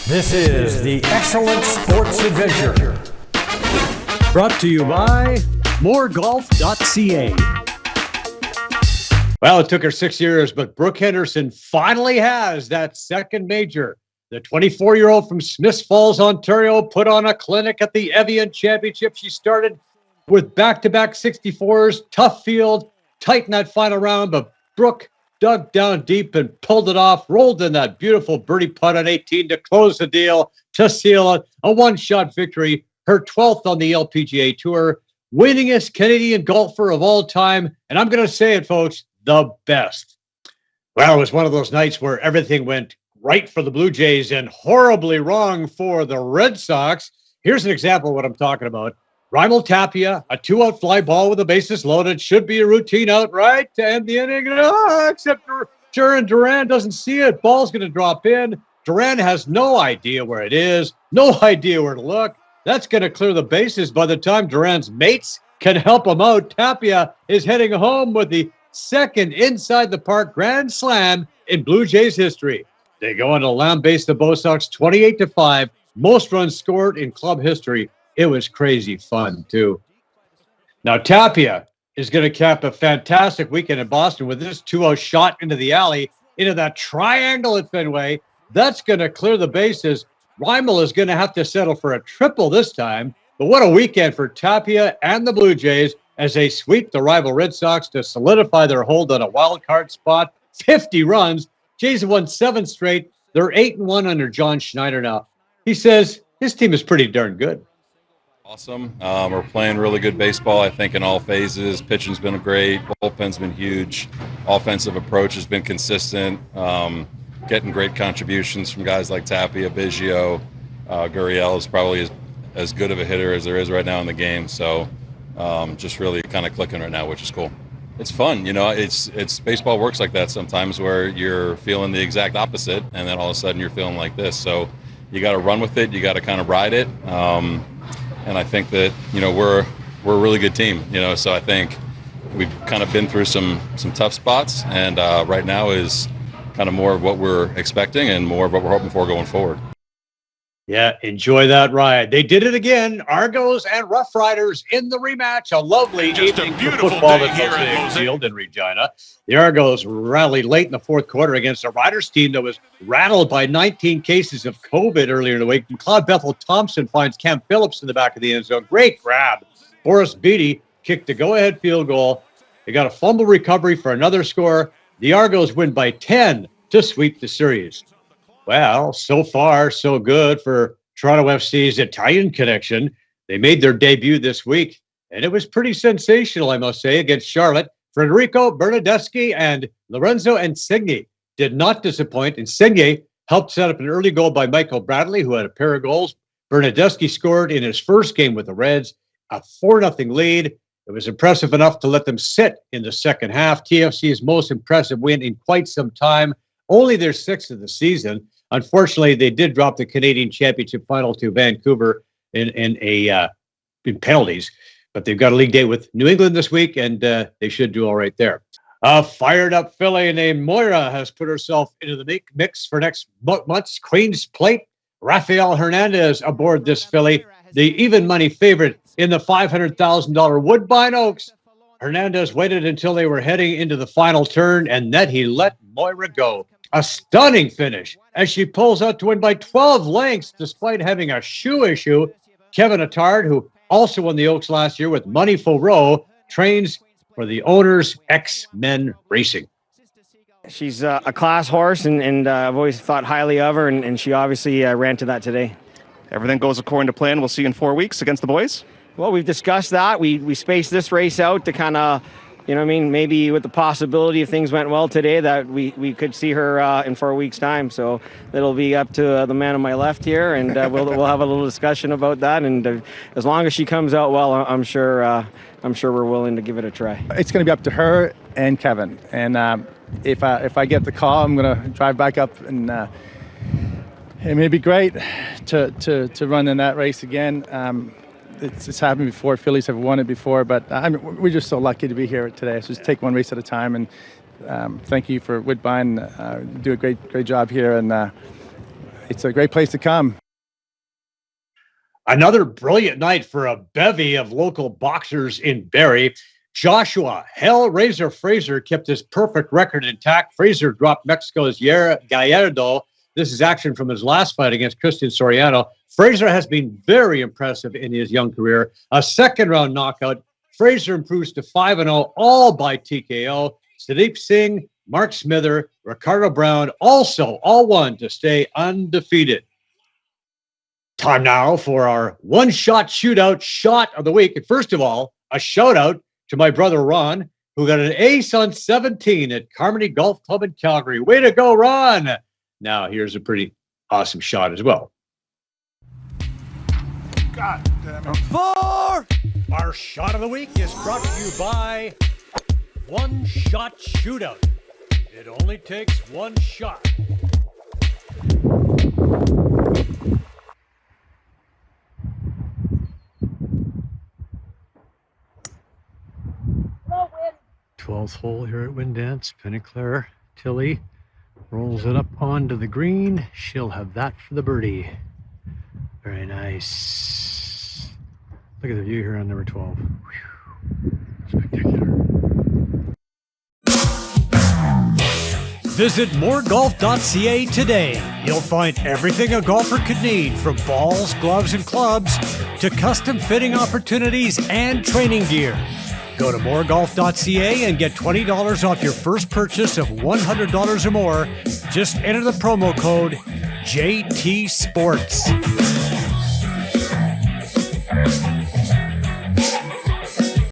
This is the Excellent Sports Adventure. Brought to you by moregolf.ca. Well, it took her 6 years, but Brooke Henderson finally has that second major. The 24-year-old from Smiths Falls, Ontario, put on a clinic at the Evian Championship. She started with back-to-back 64s, tough field, tight in that final round, but Brooke dug down deep and pulled it off, rolled in that beautiful birdie putt on 18 to close the deal, to seal it, a one-shot victory, her 12th on the LPGA Tour, winningest Canadian golfer of all time, and I'm going to say it, folks, the best. Well, it was one of those nights where everything went right for the Blue Jays and horribly wrong for the Red Sox. Here's an example of what I'm talking about. Raimel Tapia, a two-out fly ball with the bases loaded, should be a routine out, right, to end the inning. Except Sharon Duran doesn't see it. Ball's going to drop in. Duran has no idea where it is, no idea where to look. That's going to clear the bases by the time Duran's mates can help him out. Tapia is heading home with the second inside the park grand slam in Blue Jays history. They go on to lambaste the Bo Sox 28-5, most runs scored in club history. It was crazy fun, too. Now, Tapia is going to cap a fantastic weekend in Boston with this 2-0 shot into the alley, into that triangle at Fenway. That's going to clear the bases. Raimel is going to have to settle for a triple this time. But what a weekend for Tapia and the Blue Jays as they sweep the rival Red Sox to solidify their hold on a wild card spot. 50 runs. Jays have won 7 straight. They're 8-1 under John Schneider now. He says his team is pretty darn good. Awesome. We're playing really good baseball, I think, in all phases. Pitching's been great. Bullpen's been huge. Offensive approach has been consistent. Getting great contributions from guys like Tapia, Biggio. Gurriel is probably as good of a hitter as there is right now in the game. So just really kind of clicking right now, which is cool. It's fun. You know, it's baseball works like that sometimes where you're feeling the exact opposite and then all of a sudden you're feeling like this. So you got to run with it. You got to kind of ride it. And I think that, you know, we're a really good team, you know, so I think we've kind of been through some tough spots, and right now is kind of more of what we're expecting and more of what we're hoping for going forward. Yeah, enjoy that ride. They did it again. Argos and Rough Riders in the rematch. A lovely evening for football at Mosaic Field in Regina. The Argos rallied late in the fourth quarter against a Riders team that was rattled by 19 cases of COVID earlier in the week. McLeod Bethel Thompson finds Cam Phillips in the back of the end zone. Great grab. Boris Beatty kicked the go-ahead field goal. They got a fumble recovery for another score. The Argos win by 10 to sweep the series. Well, so far, so good for Toronto FC's Italian connection. They made their debut this week, and it was pretty sensational, I must say, against Charlotte. Federico Bernardeschi and Lorenzo Insigne did not disappoint. Insigne helped set up an early goal by Michael Bradley, who had a pair of goals. Bernardeschi scored in his first game with the Reds, a 4-0 lead. It was impressive enough to let them sit in the second half. TFC's most impressive win in quite some time, only their 6th of the season. Unfortunately, they did drop the Canadian Championship final to Vancouver in penalties, but they've got a league date with New England this week, and they should do all right there. A fired-up filly named Moira has put herself into the mix for next month's Queen's Plate. Rafael Hernandez aboard this filly, the even money favorite in the $500,000 Woodbine Oaks. Hernandez waited until they were heading into the final turn, and then he let Moira go. A stunning finish as she pulls out to win by 12 lengths despite having a shoe issue. Kevin Attard, who also won the Oaks last year with Money Row, trains for the owner's X-Men Racing. She's a class horse, and I've always thought highly of her, and she obviously ran to that today. Everything goes according to plan. We'll see you in 4 weeks against the boys. Well, we've discussed that. We spaced this race out to kind of, you know what I mean, maybe with the possibility if things went well today that we could see her in 4 weeks' time. So it'll be up to the man on my left here, and we'll have a little discussion about that. And as long as she comes out well, I'm sure we're willing to give it a try. It's going to be up to her and Kevin. And if I get the call, I'm going to drive back up, and it may be great to run in that race again. It's happened before. Phillies have won it before, but we're just so lucky to be here today. So just take one race at a time, and thank you for Woodbine. Do a great job here, and it's a great place to come. Another brilliant night for a bevy of local boxers in Barrie. Joshua Hellraiser Fraser kept his perfect record intact. Fraser dropped Mexico's Gallardo. This is action from his last fight against Christian Soriano. Fraser has been very impressive in his young career. A second-round knockout. Fraser improves to 5-0, all by TKO. Sadeep Singh, Mark Smither, Ricardo Brown also all won to stay undefeated. Time now for our one-shot shootout shot of the week. And first of all, a shout-out to my brother Ron, who got an ace on 17 at Carmody Golf Club in Calgary. Way to go, Ron! Now, here's a pretty awesome shot as well. God damn it. 4! Our shot of the week is brought to you by One Shot Shootout. It only takes one shot. Hello, Win. 12th hole here at Windance. Pennyclair, Tilley rolls it up onto the green. She'll have that for the birdie. Very nice. Look at the view here on number 12. Whew. Spectacular. Visit moregolf.ca today. You'll find everything a golfer could need, from balls, gloves, and clubs to custom fitting opportunities and training gear. Go to moregolf.ca and get $20 off your first purchase of $100 or more. Just enter the promo code JT Sports.